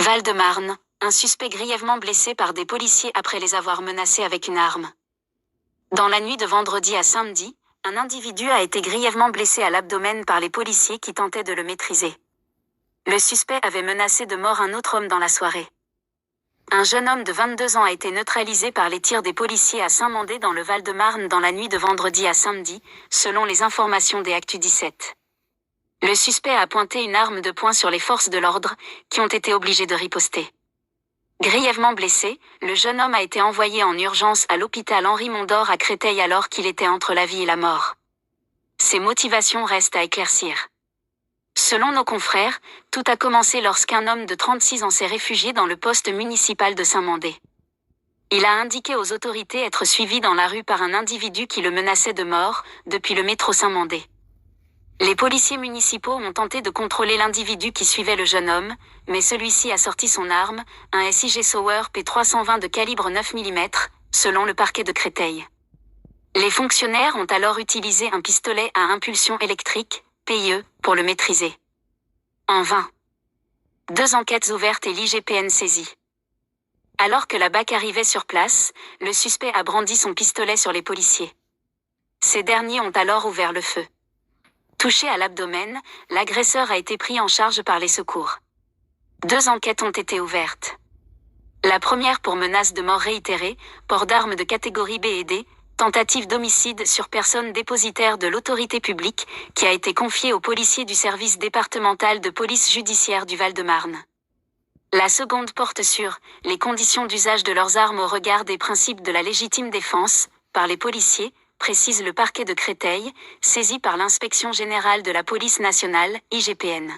Val-de-Marne, un suspect grièvement blessé par des policiers après les avoir menacés avec une arme. Dans la nuit de vendredi à samedi, un individu a été grièvement blessé à l'abdomen par les policiers qui tentaient de le maîtriser. Le suspect avait menacé de mort un autre homme dans la soirée. Un jeune homme de 22 ans a été neutralisé par les tirs des policiers à Saint-Mandé dans le Val-de-Marne dans la nuit de vendredi à samedi, selon les informations des Actu 17. Le suspect a pointé une arme de poing sur les forces de l'ordre, qui ont été obligées de riposter. Grièvement blessé, le jeune homme a été envoyé en urgence à l'hôpital Henri Mondor à Créteil alors qu'il était entre la vie et la mort. Ses motivations restent à éclaircir. Selon nos confrères, tout a commencé lorsqu'un homme de 36 ans s'est réfugié dans le poste municipal de Saint-Mandé. Il a indiqué aux autorités être suivi dans la rue par un individu qui le menaçait de mort, depuis le métro Saint-Mandé. Les policiers municipaux ont tenté de contrôler l'individu qui suivait le jeune homme, mais celui-ci a sorti son arme, un SIG Sauer P320 de calibre 9 mm, selon le parquet de Créteil. Les fonctionnaires ont alors utilisé un pistolet à impulsion électrique, PIE, pour le maîtriser. En vain. 2 enquêtes ouvertes et l'IGPN saisi. Alors que la BAC arrivait sur place, le suspect a brandi son pistolet sur les policiers. Ces derniers ont alors ouvert le feu. Touché à l'abdomen, l'agresseur a été pris en charge par les secours. 2 enquêtes ont été ouvertes. La première pour menace de mort réitérée, port d'armes de catégorie B et D, tentative d'homicide sur personne dépositaire de l'autorité publique, qui a été confiée aux policiers du service départemental de police judiciaire du Val-de-Marne. La seconde porte sur les conditions d'usage de leurs armes au regard des principes de la légitime défense, par les policiers, précise le parquet de Créteil, saisi par l'Inspection générale de la police nationale, IGPN.